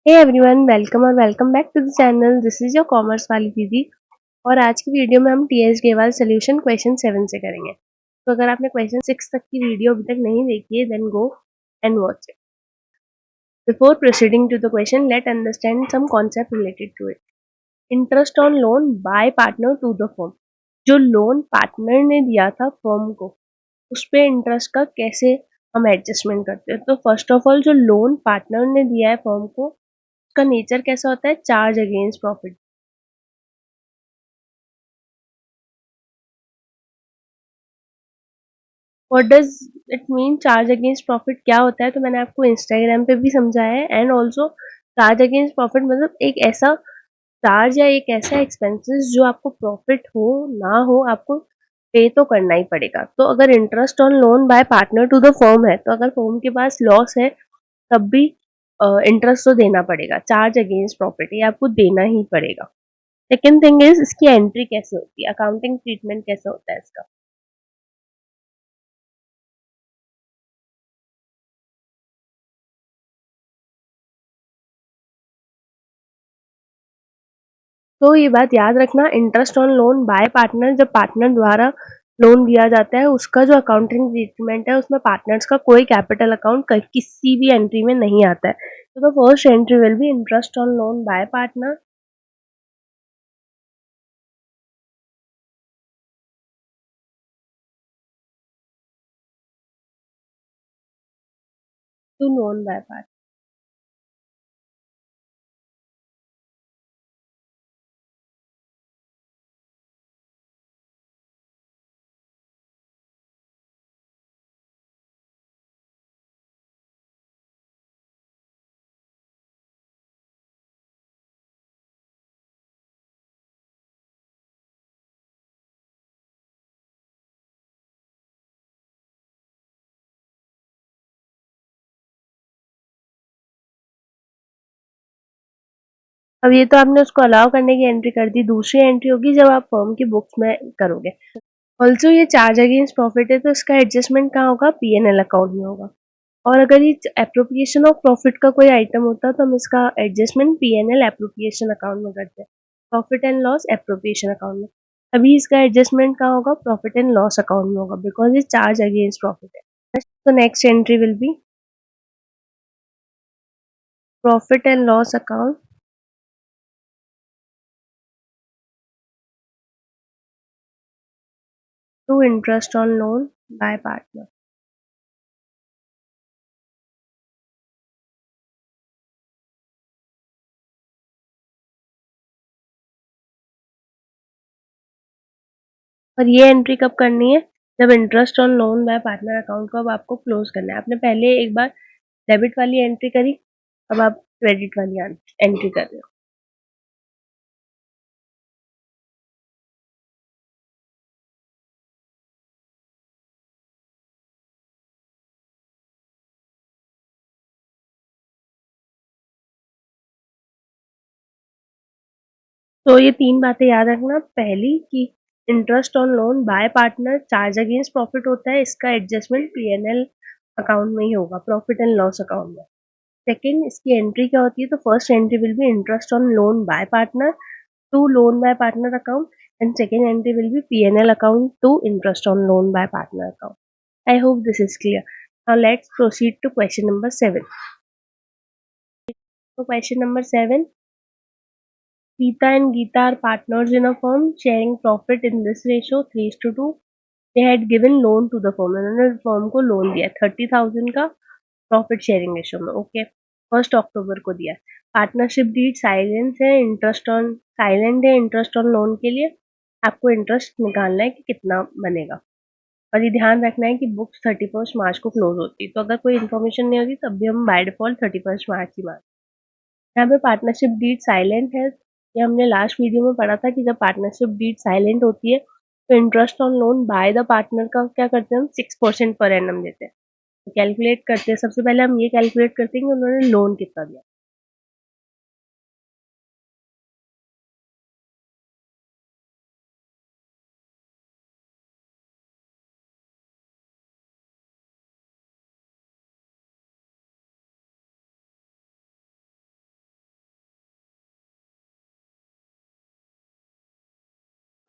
हे everyone, welcome और welcome back to the channel. This is your commerce वाली दीदी। और आज की वीडियो में हम टीएस वाला सोल्यूशन क्वेश्चन 7 से करेंगे। तो अगर आपने क्वेश्चन 6 तक की वीडियो अभी तक नहीं देखी है, then go and watch it. Before proceeding to the question, let understand some concept related to it. Interest on loan by partner to the firm. जो लोन पार्टनर ने दिया था फर्म को, उस पे इंटरेस्ट का कैसे हम एडजस्टमेंट करते हैं। तो फर्स्ट ऑफ ऑल, जो लोन पार्टनर ने दिया है फर्म को, उसका नेचर कैसा होता है? Charge against profit. What does it mean charge against profit? क्या होता है? तो मैंने आपको इंस्टाग्राम पे भी समझाया है। And also charge against profit मतलब एक ऐसा चार्ज या एक ऐसा एक्सपेंसेस जो आपको प्रॉफिट हो ना हो, आपको पे तो करना ही पड़ेगा। तो अगर interest on loan by partner to the firm है, तो अगर फर्म के पास लॉस है तब भी इंटरेस्ट तो देना पड़ेगा। चार्ज अगेंस्ट प्रॉफिट ये आपको देना ही पड़ेगा। सेकेंड थिंग इज, इसकी एंट्री कैसे होती है, अकाउंटिंग ट्रीटमेंट कैसे होता है इसका। तो ये बात याद रखना, interest on loan by partner, जब पार्टनर द्वारा लोन दिया जाता है, उसका जो अकाउंटिंग ट्रीटमेंट है उसमें पार्टनर्स का कोई कैपिटल अकाउंट किसी भी एंट्री में नहीं आता है। तो the first entry will be interest on loan by partner to loan by partner. अब ये तो आपने उसको अलाउ करने की एंट्री कर दी। दूसरी एंट्री होगी जब आप फर्म की बुक्स में करोगे। ऑल्सो ये चार्ज अगेंस्ट प्रॉफिट है, तो इसका एडजस्टमेंट कहाँ होगा? पीएनएल अकाउंट में होगा। और अगर ये एप्रोप्रिएशन ऑफ प्रॉफिट का कोई आइटम होता तो हम इसका एडजस्टमेंट पीएनएल एप्रोप्रिएशन अकाउंट में करते हैं, profit and loss appropriation account में। अभी इसका एडजस्टमेंट कहाँ होगा? प्रॉफिट एंड लॉस अकाउंट में होगा, बिकॉज ये चार्ज अगेंस्ट प्रॉफिट है। तो next entry will be profit and loss account to interest on loan by partner. और ये एंट्री कब करनी है? जब interest on loan by partner account को अब आपको क्लोज करना है। आपने पहले एक बार डेबिट वाली एंट्री करी, अब आप क्रेडिट वाली एंट्री कर रहे हो। तो ये तीन बातें याद रखना। पहली कि interest on loan by partner charge against profit होता है, इसका एडजस्टमेंट पीएनएल अकाउंट में ही होगा, प्रॉफिट एंड लॉस अकाउंट में। सेकंड, इसकी एंट्री क्या होती है? तो first entry will be interest on loan by partner to loan by partner account, and second entry will be PNL account to interest on loan by partner account. I hope this is clear. Now let's proceed to question number 7। तो question number 7, Geeta and Geeta are partners in a firm, sharing profit in this ratio 3:2. They had given loan to the firm. उन्होंने firm को loan दिया 30,000 का, profit sharing ratio में। Okay, 1 अक्टूबर को दिया। Partnership deed silence है, interest on silent है interest on loan के लिए। आपको इंटरेस्ट निकालना है कि कितना बनेगा। और ये ध्यान रखना है कि बुक्स 31 मार्च को क्लोज होती है, तो अगर कोई इन्फॉर्मेशन नहीं होती तब भी हम बाय डिफॉल्ट 31 मार्च ही मान। यहाँ पे पार्टनरशिप डीड साइलेंट है। ये हमने लास्ट वीडियो में पढ़ा था कि जब पार्टनरशिप डीड साइलेंट होती है तो interest on loan by the partner का क्या करते हैं? हम 6% पर एनम देते हैं। कैलकुलेट करते हैं, सबसे पहले हम ये कैलकुलेट करते हैं कि उन्होंने लोन कितना दिया।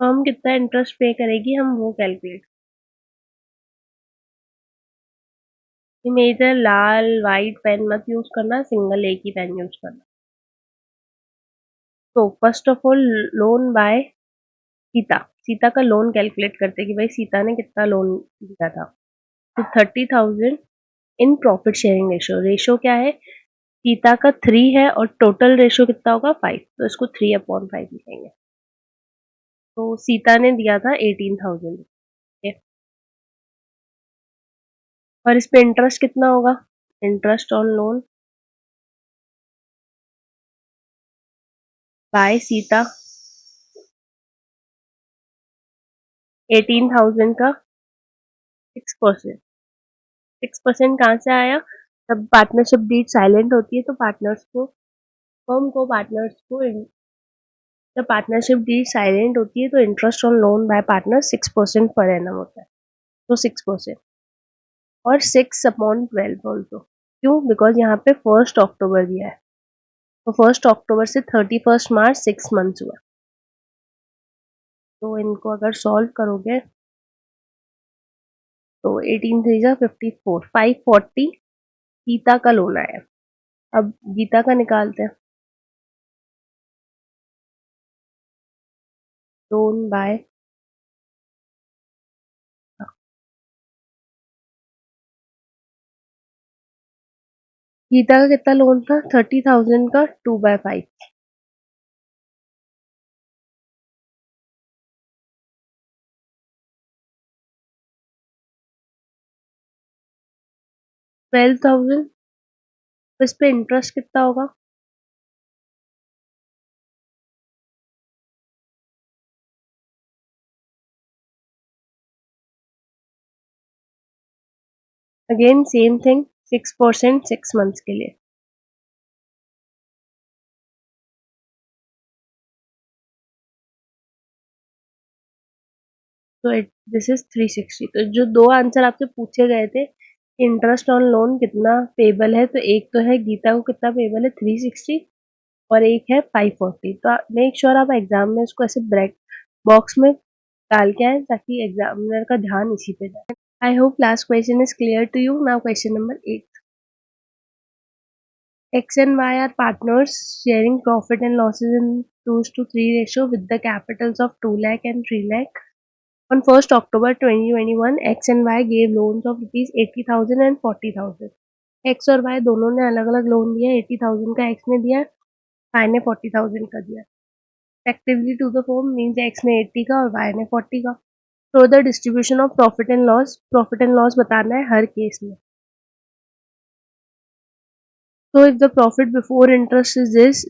फर्म कितना इंटरेस्ट पे करेगी हम वो कैलकुलेट। मेजर लाल वाइट पेन मत यूज करना, सिंगल एक ही पेन यूज करना। तो first of all loan by Sita. Sita का लोन कैलकुलेट करते कि भाई सीता ने कितना लोन दिया था। तो 30,000 in profit sharing ratio. Ratio क्या है, सीता का 3 है और टोटल रेशियो कितना होगा 5, तो इसको 3/5 लिखेंगे। तो सीता ने दिया था 18,000। और इस पे इंटरेस्ट कितना होगा, interest on loan bye Sita 18,000 का 6%। 6% कहाँ से आया, जब पार्टनरशिप डीड साइलेंट होती है तो पार्टनर्स को, फर्म को, पार्टनर्स को, जब पार्टनरशिप डीड साइलेंट होती है तो interest on loan by partner 6% per annum होता है। तो 6% और 6/12 ऑल्सो। क्यों, बिकॉज यहाँ पे 1 अक्टूबर दिया है, तो 1 अक्टूबर से 31 मार्च 6 मंथ्स हुआ। तो इनको अगर सॉल्व करोगे तो 18 3 जा 54, 540 गीता का लोन आया। अब गीता का निकालते हैं, लोन बाय, गीता का कितना लोन था 30,000 का 2/5। 12,000। इस पे इंटरेस्ट कितना होगा, अगेन सेम थिंग, 6% 6 मंथ्स के लिए। तो दिस इज 360। तो जो दो आंसर आपसे पूछे गए थे, इंटरेस्ट ऑन लोन कितना पेबल है, तो एक तो है गीता को कितना पेबल है 360 और एक है 540। तो मेक श्योर आप एग्जाम में इसको ऐसे ब्रैक बॉक्स में डाल के आए ताकि एग्जामिनर का ध्यान इसी पे जाए। I hope last question is clear to you. Now question number 8। X and Y are partners sharing profit and losses in 2:3 ratio with the capitals of 2 lakh and 3 lakh. On 1st October 2021, X and Y gave loans of rupees 80,000 and 40,000. X और Y दोनों ने अलग अलग loan दिया, 80,000 का X ने दिया, Y ने 40,000 का दिया। Respectively to the form means X ने 80 का और Y ने 40 का। So the distribution of profit and loss बताना है हर केस में। So if the profit before interest is this,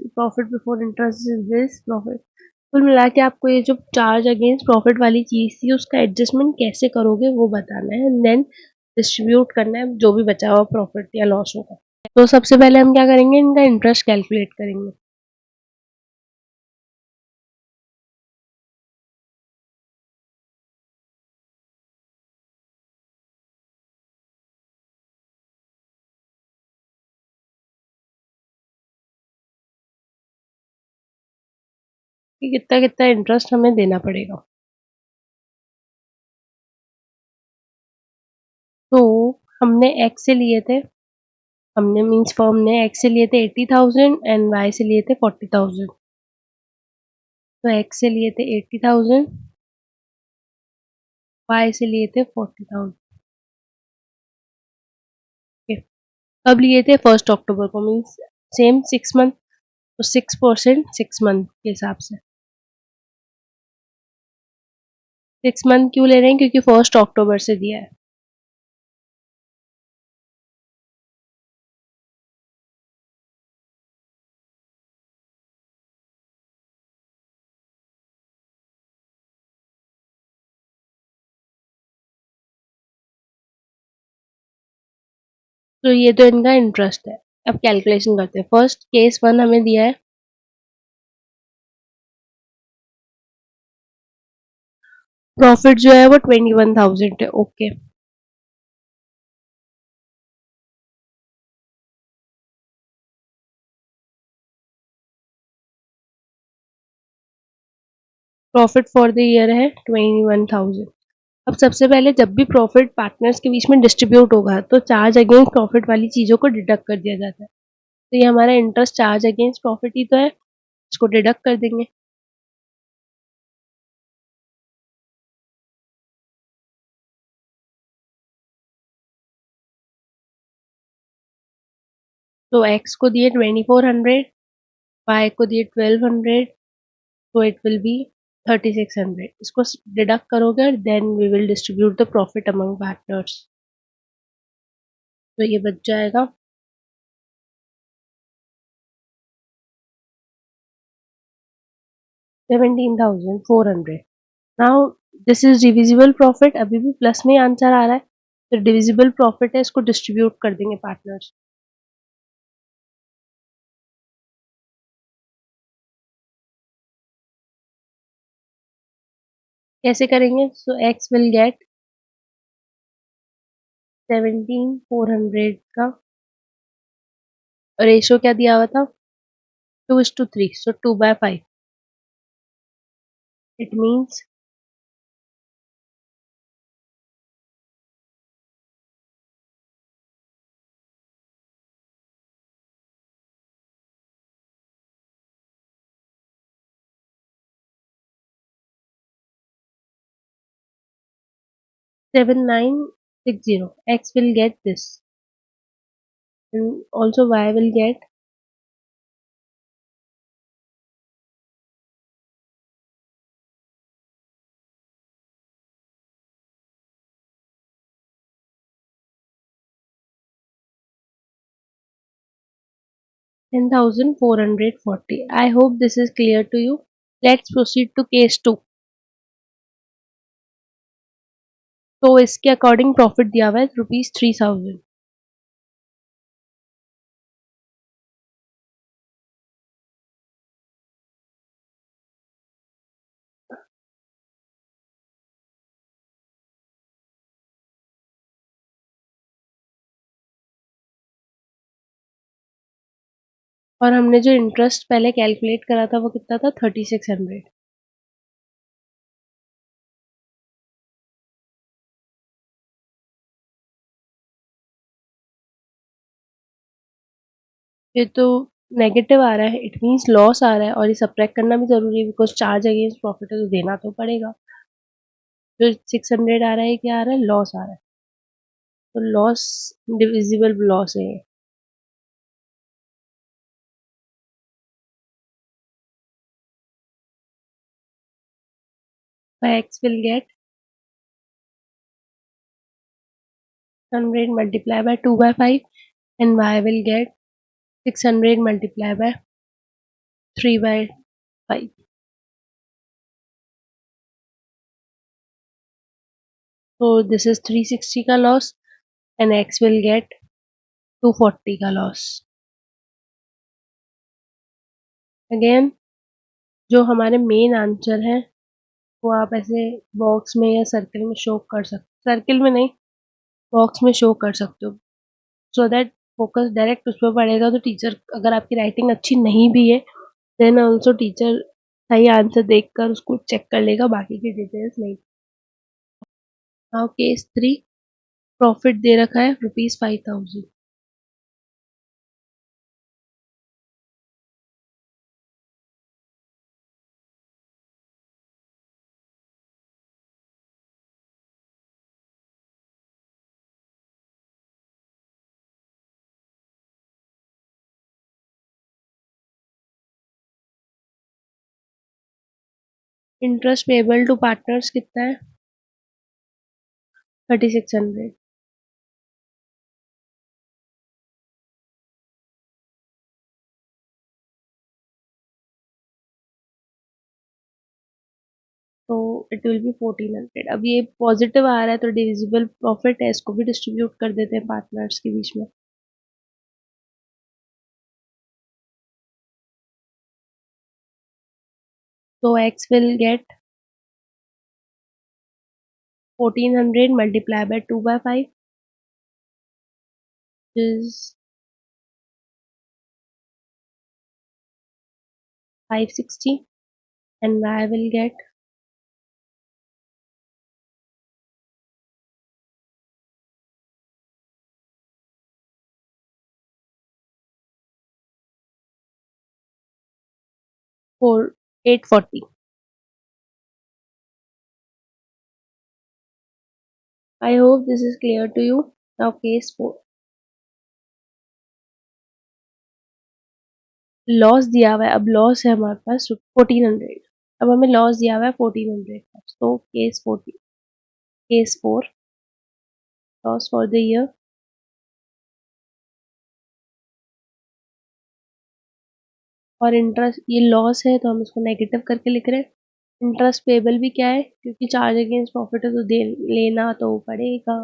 profit, कुल मिला के आपको ये जो चार्ज अगेंस्ट प्रॉफिट वाली चीज थी उसका एडजस्टमेंट कैसे करोगे वो बताना है, एंड देन डिस्ट्रीब्यूट करना है जो भी बचा हुआ प्रॉफिट या लॉस होगा। तो सबसे पहले हम क्या करेंगे, इनका इंटरेस्ट कैलकुलेट करेंगे। कि कितना कितना इंटरेस्ट हमें देना पड़ेगा। तो हमने एक्स से लिए थे, हमने मीन्स फॉर्म ने एक्स से लिए थे 80,000 एंड वाई से लिए थे 40,000। तो एक्स से लिए थे 80,000, वाई से लिए थे 40,000। कब लिए थे, 1 अक्टूबर को, मीन्स सेम 6 मंथ। तो 6% 6 मंथ के हिसाब से। 6 मंथ क्यों ले रहे हैं, क्योंकि 1 अक्टूबर से दिया है। तो ये तो इनका इंटरेस्ट है। अब कैलकुलेशन करते हैं। फर्स्ट केस 1 हमें दिया है, प्रॉफिट जो है वो 21,000 है। Okay, profit for the year है 21,000। अब सबसे पहले जब भी प्रॉफिट पार्टनर्स के बीच में डिस्ट्रीब्यूट होगा तो चार्ज अगेंस्ट प्रॉफिट वाली चीजों को डिडक्ट कर दिया जाता है। तो ये हमारा इंटरेस्ट चार्ज अगेंस्ट प्रॉफिट ही तो है, इसको डिडक्ट कर देंगे। तो एक्स को दिए 2400, वाई को दिए 1200, तो इट विल बी 3600। इसको डिडक्ट करोगे और then we will distribute the profit among partners. तो ये बच जाएगा 17,400। Now this is divisible profit, अभी भी प्लस में आंसर आ रहा है, तो डिविजिबल प्रॉफिट है, इसको डिस्ट्रीब्यूट कर देंगे पार्टनर्स। कैसे करेंगे? सो एक्स विल गेट 17,400 का रेशो क्या दिया हुआ था, 2:3, so 2/5। It means 7960. X will get this, and also Y will get 10,440. I hope this is clear to you. Let's proceed to case 2। तो इसके अकॉर्डिंग प्रॉफिट दिया हुआ है ₹3,000। और हमने जो इंटरेस्ट पहले कैलकुलेट करा था वो कितना था, 3600। ये तो नेगेटिव आ रहा है, इट मीन्स लॉस आ रहा है, और ये सब्ट्रैक्ट करना भी जरूरी है बिकॉज चार्ज अगेंस्ट प्रॉफिट है तो देना तो पड़ेगा। जो 600 आ रहा है, क्या आ रहा है, लॉस आ रहा है, तो लॉस डिविजिबल लॉस है। X will get 100 multiplied by 2/5, and y will get 600 multiplied by 3/5. So this is 360 का loss, and x will get 240 का loss। अगेन जो हमारे मेन आंसर है वो आप ऐसे बॉक्स में या सर्कल में शो कर सकते, सर्कल में नहीं, बॉक्स में शो कर सकते हो, सो दैट फोकस डायरेक्ट उस पर पड़ेगा। तो टीचर, अगर आपकी राइटिंग अच्छी नहीं भी है, देन ऑल्सो टीचर सही आंसर देखकर उसको चेक कर लेगा, बाकी की डिटेल्स नहीं। नाउ केस 3, प्रॉफिट दे रखा है ₹5,000। इंटरेस्ट पेबल टू पार्टनर्स कितना है, 3600। तो इट विल बी 1400। अब ये पॉजिटिव आ रहा है तो डिविजिबल प्रॉफिट है, इसको भी डिस्ट्रीब्यूट कर देते हैं पार्टनर्स के बीच में। तो x will get 1400 multiplied by 2/5 is 560, and y will get 4 840. I hope this is clear to you. Now case 4. Loss दिया हुआ है, अब लॉस है हमारे पास 1400. अब हमें लॉस दिया हुआ है 1400. तो case 4, loss for the year, और इंटरेस्ट, ये लॉस है तो हम इसको नेगेटिव करके लिख रहे हैं. इंटरेस्ट पेबल भी क्या है, क्योंकि चार्ज अगेंस्ट प्रॉफिट है तो दे लेना तो पड़ेगा.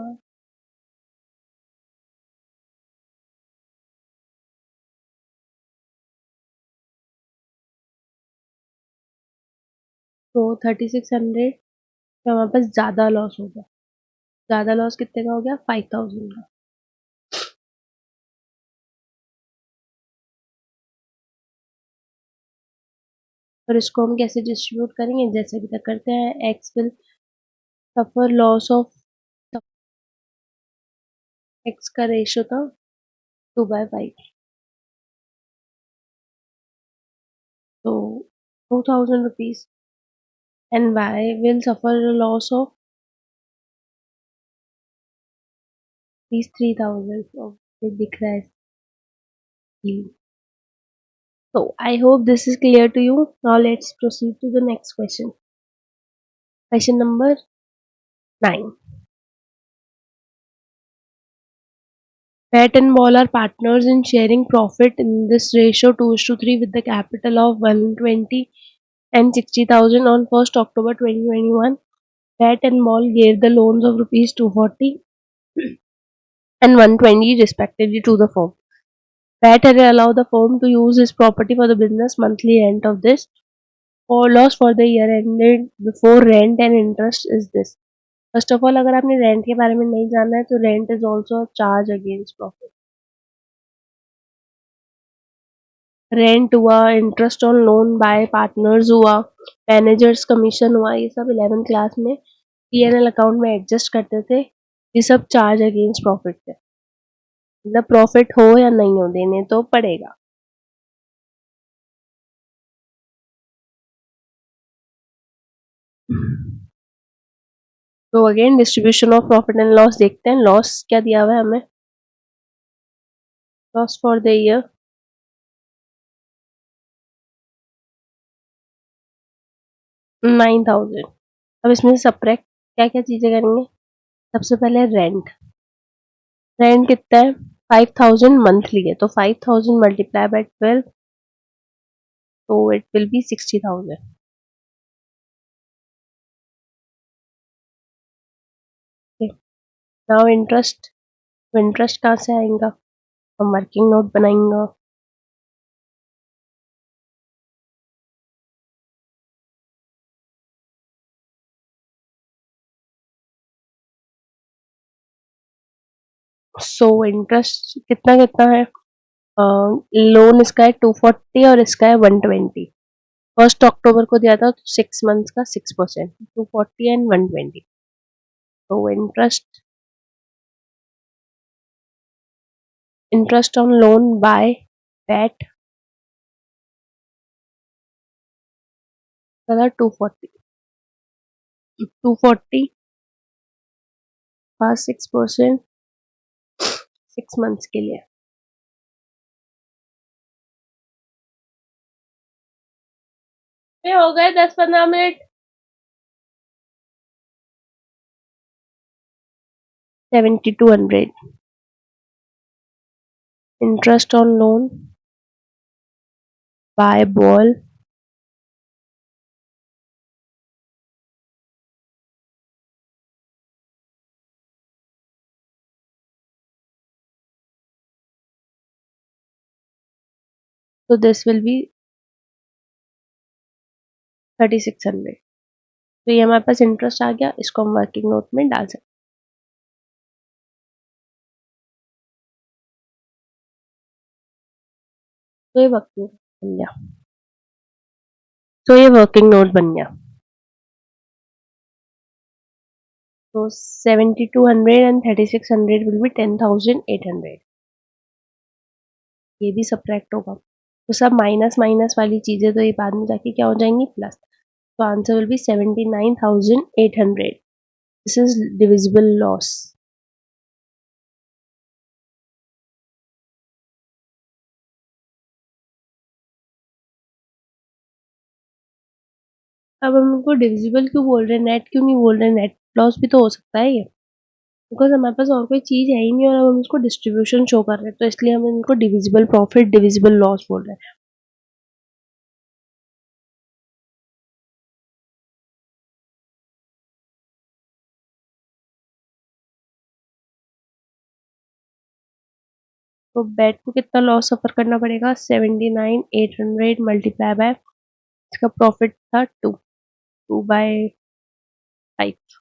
तो 3600 तो हमारे पास ज़्यादा लॉस हो गया. ज़्यादा लॉस कितने का हो गया, 5000 का. और इसको हम कैसे डिस्ट्रीब्यूट करेंगे, जैसे अभी तक करते हैं. X will suffer loss of, x का रेशियो था 2/5, तो 2000 rupees. And y will suffer loss of these 3000. ये दिख रहा है. So I hope this is clear to you. Now let's proceed to the next question. Question number 9. Pat and Ball are partners in sharing profit in this ratio 2:3 with the capital of 120 and 60,000 on 1st October 2021. Pat and Ball gave the loans of rupees 240 and 120 respectively to the firm. Pat had allowed the firm to use his property for the business monthly rent of this. For loss for the year ended before rent and interest is this. First of all अगर आपने rent के बारे में नहीं जाना है तो rent is also charge against profit. Rent हुआ, interest on loan by partners हुआ, मैनेजर्स कमीशन हुआ, ये सब 11th क्लास में पीएनएल अकाउंट में एडजस्ट करते थे. ये सब चार्ज अगेंस्ट प्रॉफिट थे. मतलब प्रॉफिट हो या नहीं हो देने तो पड़ेगा. तो again distribution of profit and loss देखते हैं. लॉस क्या दिया हुआ है हमें, लॉस फॉर द ईयर 9000. अब इसमें से सब्ट्रैक्ट क्या क्या चीजें करेंगे. सबसे पहले रेंट. रेंट कितना है, 5000 मंथली है, तो 5000 मल्टीप्लाई बाय 12, तो it will be 60,000. Now interest. तो इंटरेस्ट कहाँ से आएगा, हम वर्किंग नोट बनाएंगे. सो इंटरेस्ट कितना कितना है, लोन इसका है 240 और इसका है 120. 1 अक्टूबर को दिया था तो 6 मंथ्स का 6%, 240 एंड 120. तो interest on loan bye PAT का 240 का 6% 6 मंथ्स के लिए. हो गए 10-15 minute. 7200. Interest on loan by Ball so this will be 3600. तो ये हमारे पास इंटरेस्ट आ गया, इसको हम वर्किंग नोट में डाल सकते. तो ये वर्किंग बन गया. तो ये वर्किंग नोट बन गया. तो 7200 and 3600 will be 10,800. ये भी सब्ट्रैक्ट होगा. तो सब माइनस माइनस वाली चीज़ें तो ये बाद में जाके क्या हो जाएंगी, प्लस। तो answer will be 79,800. This is divisible loss. अब हम उनको डिविजिबल क्यों बोल रहे हैं, नेट क्यों नहीं बोल रहे हैं? नेट लॉस भी तो हो सकता है ये, बिकॉज हमारे पास और कोई चीज है ही नहीं और अब हम इसको डिस्ट्रीब्यूशन शो कर रहे हैं, तो इसलिए हम इनको डिविजिबल प्रॉफिट, डिविजिबल लॉस बोल रहे हैं. तो बेट को कितना लॉस सफर करना पड़ेगा, 79,800 मल्टीप्लाई बाय, इसका प्रॉफिट था 2/5.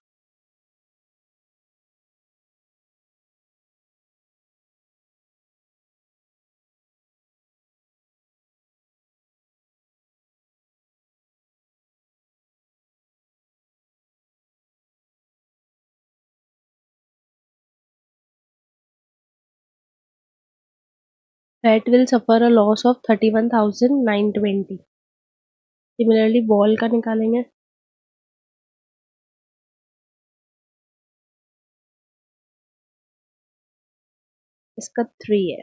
Bat will suffer a loss of 31,920. Similarly Ball का निकालेंगे. इसका 3 है.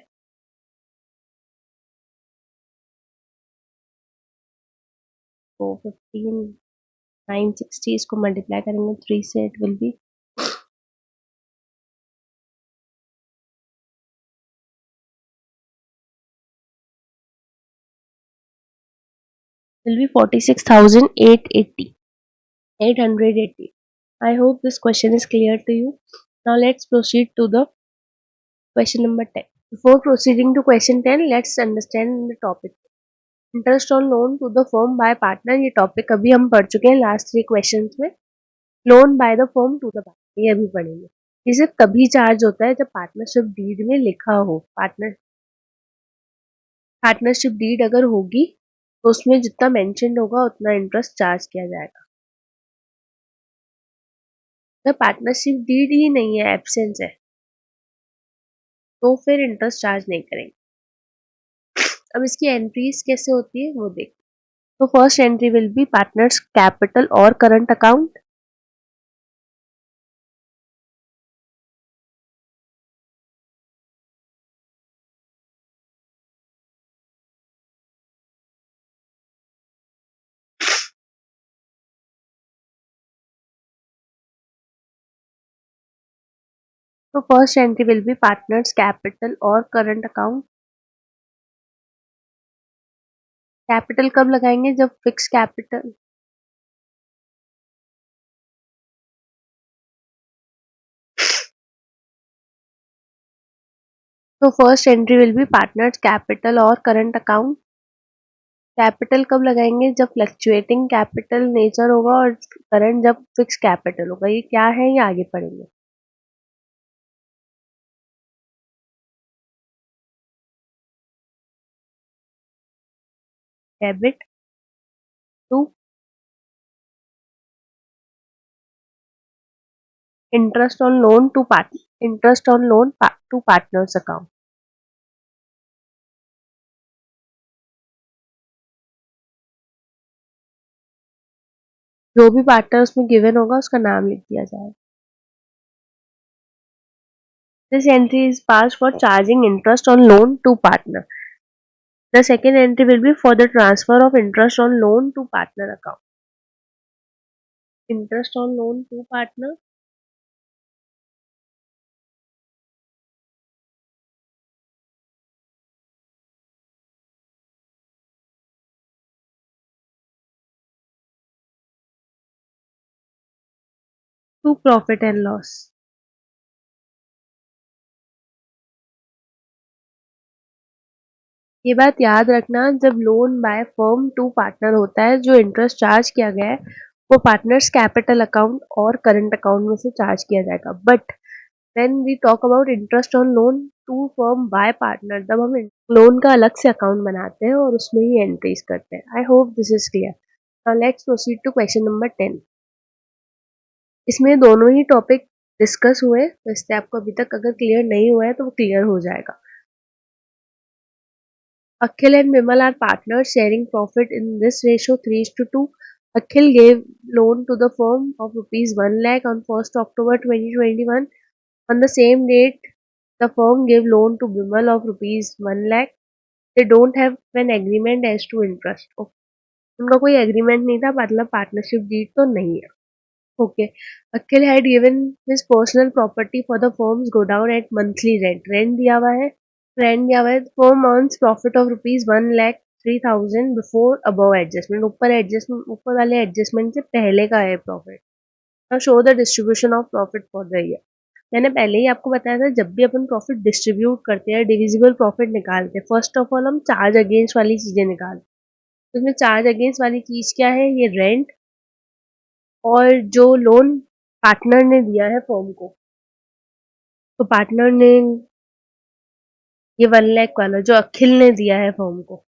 तो 15,960 इसको मल्टीप्लाई करेंगे 3 से, it will be will be 46,880. 880. I hope this question is clear to you. Now let's proceed to the question number 10. Before proceeding to question 10, let's understand the topic. Interest on loan to the firm by partner. ये topic अभी हम पढ़ चुके हैं last 3 questions में. Loan by the firm to the partner ये अभी पढ़ेंगे. ये सिर्फ तभी चार्ज होता है जब पार्टनरशिप डीड में लिखा हो. पार्टनरशिप डीड अगर होगी तो उसमें जितना मेंशन होगा उतना इंटरेस्ट चार्ज किया जाएगा. अगर पार्टनरशिप डीड ही नहीं है, एब्सेंस है, तो फिर इंटरेस्ट चार्ज नहीं करेंगे. अब इसकी एंट्रीज कैसे होती है वो देख. तो first entry will B partners capital और करंट अकाउंट. तो first entry will B partners capital और करंट अकाउंट. कैपिटल कब लगाएंगे, जब फिक्स कैपिटल. तो first entry will B partners capital और करंट अकाउंट. कैपिटल कब लगाएंगे, जब फ्लक्चुएटिंग कैपिटल नेचर होगा, और करंट जब फिक्स कैपिटल होगा. ये क्या है, ये आगे पढ़ेंगे. Debit to interest on loan to partner, interest on loan to partners account. जो भी पार्टनर उसमें गिवन होगा उसका नाम लिख दिया जाएगा. This entry is passed for charging interest on loan to partner. The second entry will be for the transfer of interest on loan to partner account. Interest on loan to partner. To profit and loss. ये बात याद रखना, जब loan by firm to partner होता है, जो interest charge किया गया है वो पार्टनर्स कैपिटल अकाउंट और करंट अकाउंट में से चार्ज किया जाएगा. But when we talk about interest on loan to firm by partner, तब हम लोन का अलग से अकाउंट बनाते हैं और उसमें ही एंट्रीज करते हैं. I hope this is clear. Now let's proceed to question number 10. इसमें दोनों ही टॉपिक डिस्कस हुए, तो इससे आपको अभी तक अगर क्लियर नहीं हुआ है तो वो क्लियर हो जाएगा. Akhil and Vimal are partners sharing profit in this ratio 3:2. Akhil gave loan to the firm of rupees 1 lakh on 1st October 2021. On the same date, the firm gave loan to Vimal of rupees 1 lakh. They don't have an agreement as to interest. Okay. उनका कोई agreement नहीं था, मतलब partnership deed तो नहीं है. Okay. Akhil had given his personal property for the firm's godown at monthly rent. Rent दिया हुआ है. Firm earns profit of rupees 1,03,000 before above adjustment. ऊपर वाले एडजस्टमेंट से पहले का है profit. Now show the distribution of profit for the year. मैंने पहले ही आपको बताया था, जब भी अपन प्रॉफिट डिस्ट्रीब्यूट करते हैं, डिविजिबल प्रॉफिट निकालते हैं, फर्स्ट ऑफ ऑल हम चार्ज अगेंस्ट वाली चीजें निकालते हैं. तो इसमें चार्ज अगेंस्ट वाली चीज क्या है? ये रेंट और जो लोन पार्टनर ने दिया है फर्म को. तो पार्टनर ने ये 1 लाख वाला जो अखिल ने दिया है फर्म को,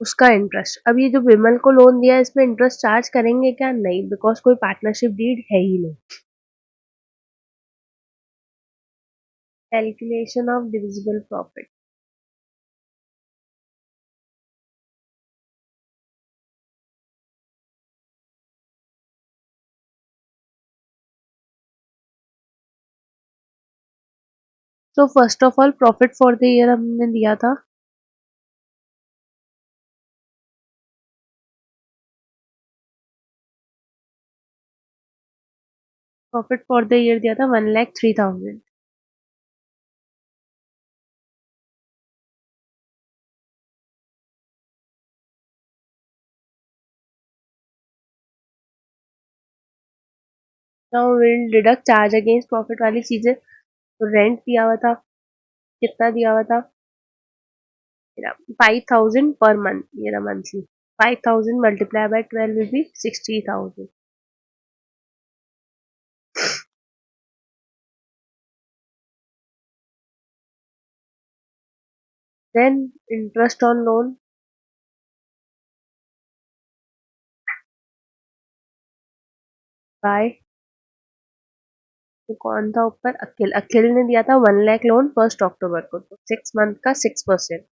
उसका इंटरेस्ट. अब ये जो विमल को लोन दिया है, इसमें इंटरेस्ट चार्ज करेंगे क्या? नहीं, बिकॉज कोई पार्टनरशिप डीड है ही नहीं. Calculation of divisible profit. तो first of all profit for the year हमने दिया था प्रॉफिट फॉर द ईयर दिया था 1,03,000. Now will deduct charge against profit वाली चीजें. तो रेंट दिया हुआ था. कितना दिया हुआ था? 5,000 पर मंथ. ये रहा monthly. 5,000 multiply by 12 will be 60,000. Then interest on loan by. तो कौन था ऊपर? अखिल. अखिल ने दिया था 1 लाख लोन 1 अक्टूबर को, तो 6 मंथ का 6%.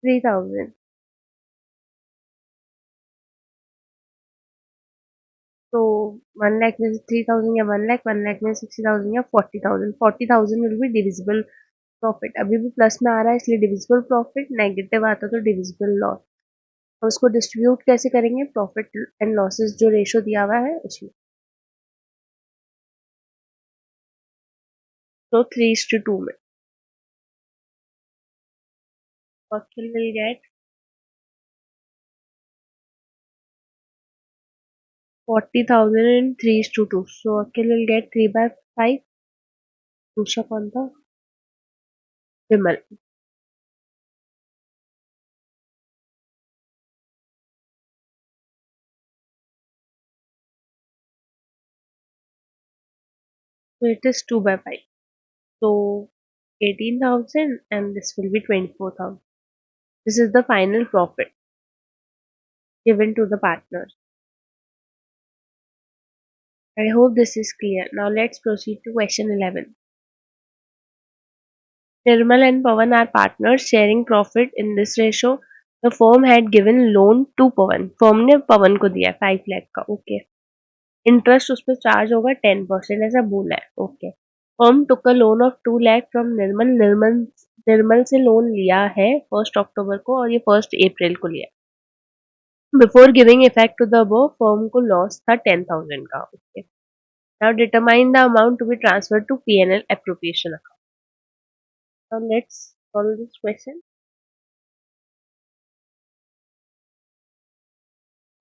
Three thousand. तो 1 लाख में से 3,000 या 1 लाख, 1 लाख में 60,000 या 40,000. 40,000 विल बी डिविजिबल प्रॉफिट. अभी भी प्लस में आ रहा है, इसलिए डिविजिबल प्रॉफिट. नेगेटिव आता तो डिविजिबल लॉस. और उसको डिस्ट्रीब्यूट कैसे करेंगे? प्रॉफिट एंड लॉसेस जो रेशो दिया हुआ है उसमें. तो 3:2 में. अखिल will get 40,000 in 3:2. So Akhil will get 3/5. दूसरा कौन था? विमल. So it is 2/5. So 18,000 and this will be 24,000. This is the final profit given to the partners. I hope this is clear. Now let's proceed to question 11. Nirmal and Pawan are partners sharing profit in this ratio. The firm had given loan to Pawan. Firm ने पवन को दिया 5 लाख का. Okay. Interest उस पर charge होगा 10%, ऐसा बोला है. Okay. Firm took a loan of 2 lakh from Nirmal. Nirmal से लोन लिया है 1 अक्टूबर को, और ये 1 अप्रैल को लिया. Before giving effect to the above, firm को लॉस था 10,000 का. Okay. Now determine the amount to be transfer to P&L appropriation account. Now let's solve this question.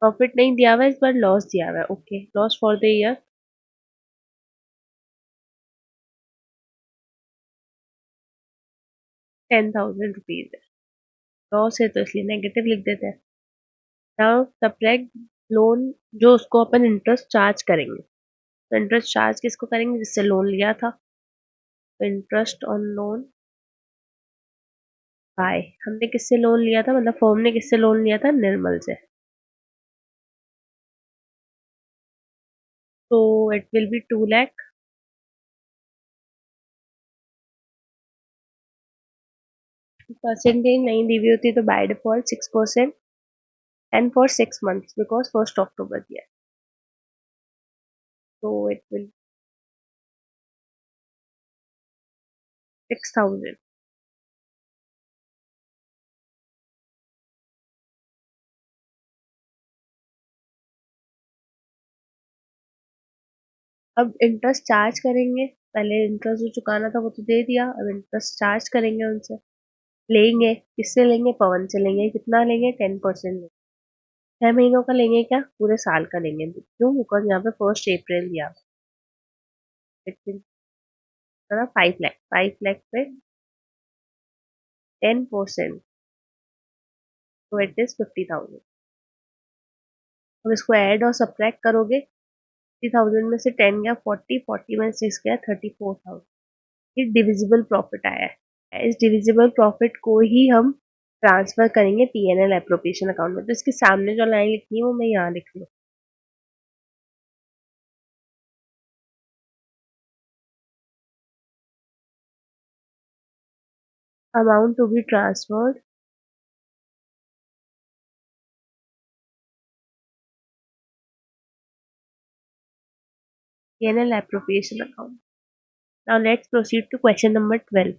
Profit नहीं दिया हुआ है, इस बार लॉस दिया हुआ है. Okay. Loss for the year 10,000 rupees है. लॉस है तो इसलिए नेगेटिव लिख देते हैं. नाउ सब्ट्रैक्ट लोन, जो उसको अपन इंटरेस्ट चार्ज करेंगे. तो इंटरेस्ट चार्ज किसको करेंगे? जिससे लोन लिया था. तो इंटरेस्ट ऑन लोन बाय। हमने किससे लोन लिया था, मतलब फर्म ने किससे लोन लिया था, निर्मल से। तो it will be 2 lakh. Percentage नहीं दी हुई होती तो by default 6%, and for 6 months because 1 अक्टूबर दिया है, तो इट विल 6,000। अब इंटरेस्ट चार्ज करेंगे, पहले इंटरेस्ट जो चुकाना था वो तो दे दिया, अब इंटरेस्ट चार्ज करेंगे उनसे। लेंगे, किससे लेंगे, पवन से लेंगे। कितना लेंगे, 10% लेंगे। 6 महीनों का लेंगे क्या, पूरे साल का लेंगे। क्यों, बिकॉज यहाँ पे 1 अप्रैल दिया। 5 लाख, 5 लाख पे 10%, तो इट इज 50,000। अब इसको ऐड और सब्ट्रैक्ट करोगे, 50,000 में से 10 गया 40, 40 में 6 गया 34,000। ये डिविजिबल प्रॉफिट आया है। इस डिविजिबल प्रॉफिट को ही हम ट्रांसफर करेंगे पीएनएल एप्रोप्रिएशन अकाउंट में। तो इसके सामने जो लाइन लिखनी है वो मैं यहाँ लिख लूँ। Amount to be transferred PNL appropriation account. Now let's proceed to question number 12।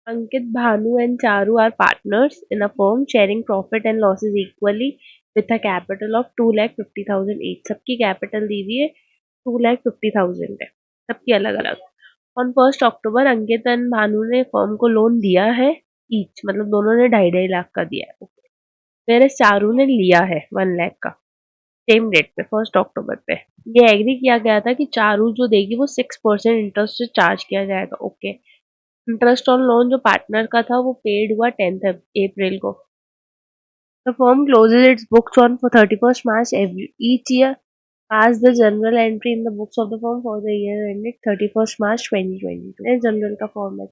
Ankit, Bhanu and Charu are partners in a firm sharing profit and losses equally with a capital of 2,50,000 each. सबकी capital दी हुई है 2,50,000 है, सबकी अलग अलग। On 1 October Ankit and Bhanu ने firm को loan दिया है ईच, मतलब दोनों ने 2.5 लाख का दिया है। मेरे चारू ने लिया है 1 लाख का, सेम डेट पे 1 अक्टूबर पे। ये एग्री किया गया था कि चारू जो देगी वो 6% इंटरेस्ट से चार्ज किया जाएगा। ओके। इंटरेस्ट ऑन लोन जो पार्टनर का था वो पेड हुआ 10th अप्रैल को। The firm closes its books on for 31st March each year, as the journal entry in the books of the firm for the year ended 31st March 2022 है journal का format.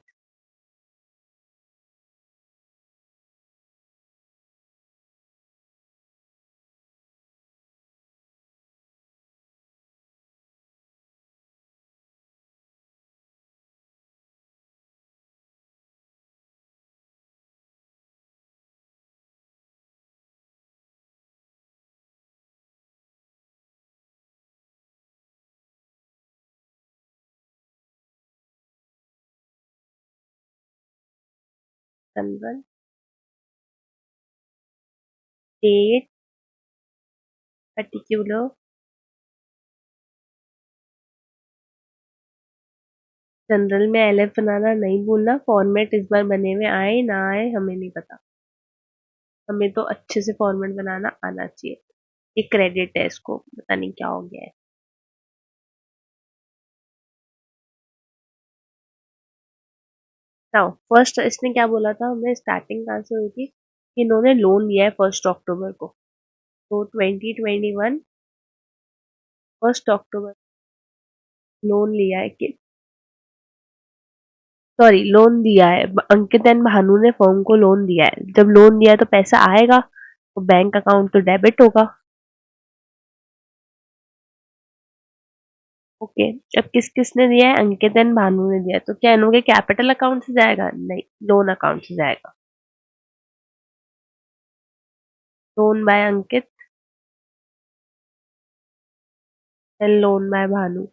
Journal date particular journal में LF बनाना नहीं भूलना। Format इस बार बने हुए आए ना आए हमें नहीं पता, हमें तो अच्छे से फॉर्मेट बनाना आना चाहिए। ये क्रेडिट है, इसको पता नहीं क्या हो गया है। नाउ फर्स्ट इसने क्या बोला था, हमें स्टार्टिंग कहाँ से हुई थी कि इन्होंने लोन लिया है 1 अक्टूबर को, तो 2021 1 अक्टूबर लोन लिया है कि, सॉरी लोन दिया है। अंकित एंड भानु ने फर्म को लोन दिया है। जब लोन दिया है तो पैसा आएगा, तो बैंक अकाउंट तो डेबिट होगा। ओके। अब किस किसने दिया है, अंकित एंड भानु ने दिया है, तो क्या इन लोगों के कैपिटल अकाउंट से जाएगा, नहीं, लोन अकाउंट से जाएगा। Loan by Ankit and loan by Bhanu.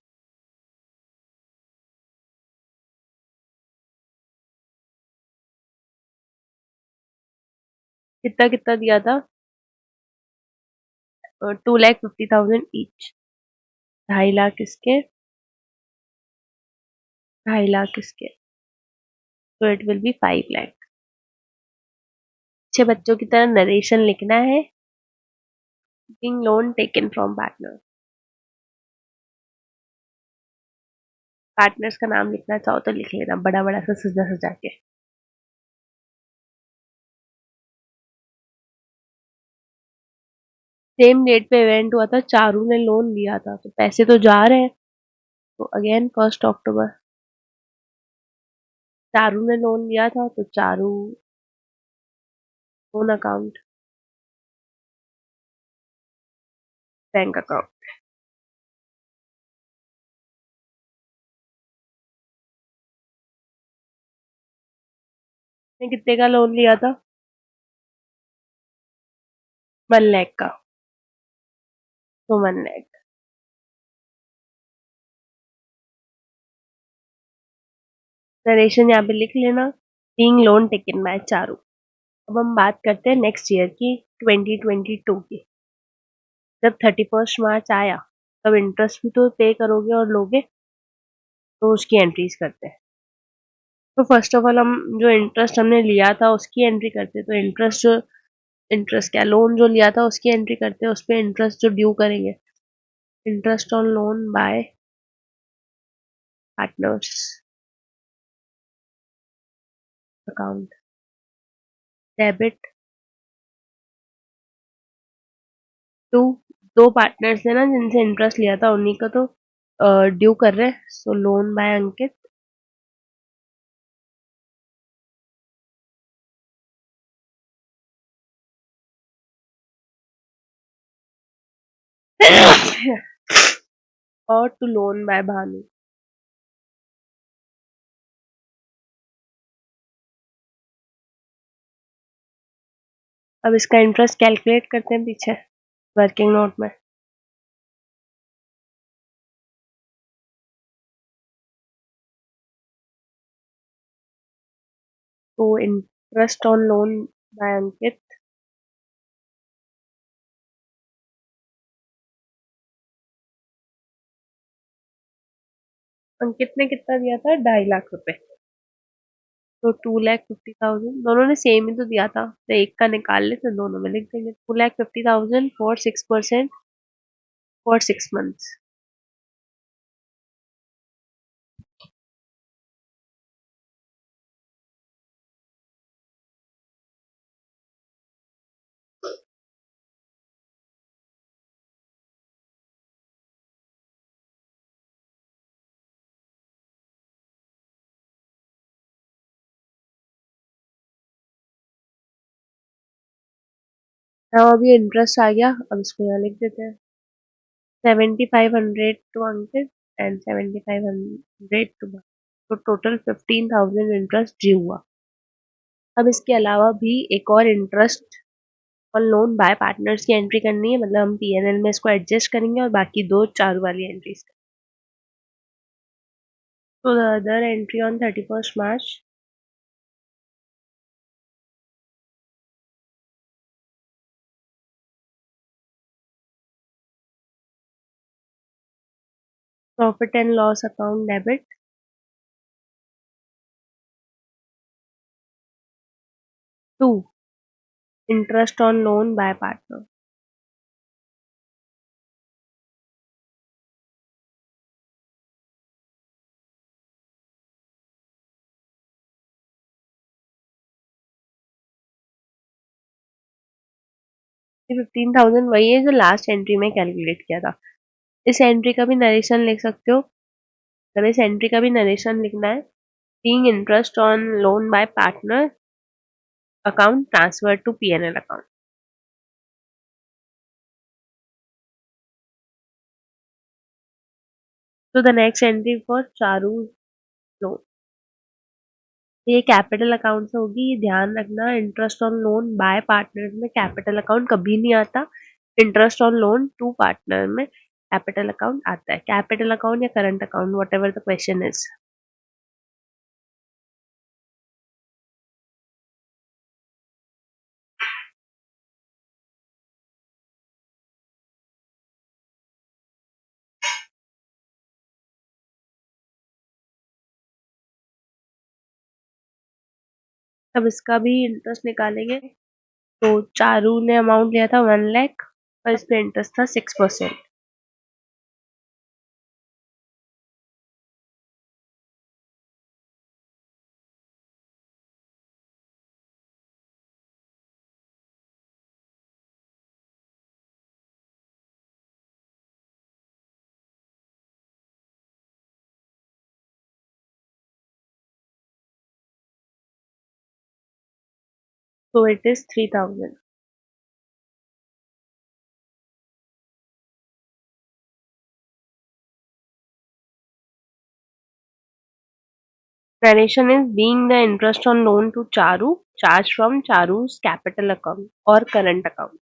कितना कितना दिया था, 2,50,000 ईच। 2.5 लाख इसके, 2.5 लाख इसके, तो इट विल बी 5 लाख। अच्छे बच्चों की तरह नरेशन लिखना है। Taking loan taken from partner. Partners का नाम लिखना चाहो तो लिख लेना, बड़ा बड़ा सा सजा सजा के। सेम डेट पे इवेंट हुआ था, चारू ने लोन लिया था, तो पैसे तो जा रहे हैं। तो अगेन 1 अक्टूबर चारू ने लोन लिया था तो Charu loan account, bank account. ने कितने का लोन लिया था? 1 लाख का, तो 1 लाख। नरेशन यहाँ पे लिख लेना। Being loan taken by Charu. अब हम बात करते हैं नेक्स्ट ईयर की, 2022 की। जब 31 मार्च आया तब इंटरेस्ट भी तो पे करोगे और लोगे, तो उसकी एंट्रीज करते हैं। तो फर्स्ट ऑफ ऑल हम जो इंटरेस्ट हमने लिया था उसकी एंट्री करते हैं। तो इंटरेस्ट क्या, लोन जो लिया था उसकी एंट्री करते हैं, उस पर इंटरेस्ट जो ड्यू करेंगे। Interest on loan by partners account, debit to, दो पार्टनर्स है ना जिनसे इंटरेस्ट लिया था, उन्हीं का तो ड्यू कर रहे हैं, सो लोन बाय अंकित। और टू लोन बाय भानु। अब इसका इंटरेस्ट कैलकुलेट करते हैं पीछे वर्किंग नोट में। तो इंटरेस्ट ऑन लोन बाय अंकित, अंकित ने कितना दिया था, 2.5 लाख रुपए। तो 2,50,000, दोनों ने सेम ही तो दिया था, तो एक का निकाल ले तो दोनों में लिख देंगे। 2,50,000 फॉर 6% फॉर 6 मंथ्स। now अभी इंटरेस्ट आ गया, अब इसको यहाँ लिख देते हैं। 7,500 टू अंकित एंड 7,500 टू, तो टोटल 15,000 इंटरेस्ट ड्यू हुआ। अब इसके अलावा भी एक और इंटरेस्ट और लोन बाय पार्टनर्स की एंट्री करनी है, मतलब हम पीएनएल में इसको एडजस्ट करेंगे और बाकी दो चार वाली एंट्रीज। तो द अदर एंट्री ऑन 31 मार्च, profit and loss account debit to, interest on loan by partner. 15,000 वही है जो लास्ट एंट्री में कैलकुलेट किया था। इस एंट्री का भी नरेशन लिख सकते हो, अगर इस एंट्री का भी नरेशन लिखना है, being interest on loan by partner account transfer to PNL account. तो the next entry for Charu loan, ये कैपिटल अकाउंट से होगी, ये ध्यान रखना। Interest on loan by partner में कैपिटल अकाउंट कभी नहीं आता, interest on loan to partner में कैपिटल अकाउंट आता है। कैपिटल अकाउंट या current account, whatever the question is. अब इसका भी इंटरेस्ट निकालेंगे। तो चारू ने अमाउंट लिया था 1 लाख और इस पे इंटरेस्ट था 6%। So it is 3000. Narration is being the interest on loan to Charu charged from Charu's capital account or current account.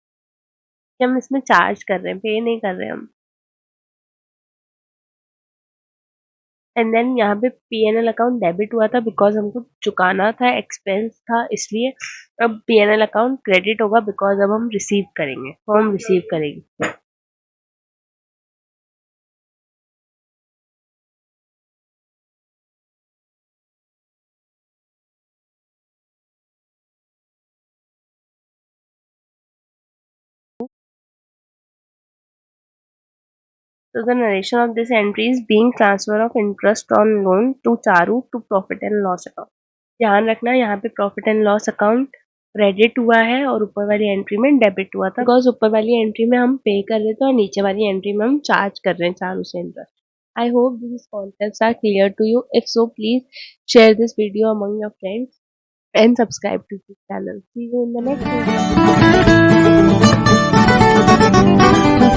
कि हम इसमें चार्ज कर रहे हैं, पे नहीं कर रहे हम. एंड देन यहाँ पे पीएनएल अकाउंट डेबिट हुआ था बिकॉज हमको चुकाना था, एक्सपेंस था इसलिए. अब पीएनएल अकाउंट क्रेडिट होगा बिकॉज अब हम रिसीव करेंगे, फॉर्म रिसीव करेगी. So the narration of this entry is being transfer of interest on loan to Charu to profit and loss account. ध्यान रखना यहाँ पे profit and loss account credit हुआ है और ऊपर वाली एंट्री में डेबिट हुआ था बिकॉज ऊपर वाली एंट्री में हम पे कर रहे थे और नीचे वाली एंट्री में हम चार्ज कर रहे हैं चारू से interest. I hope these concepts are clear to you. If so, please share this video among your friends and subscribe to this channel. See you in the next video.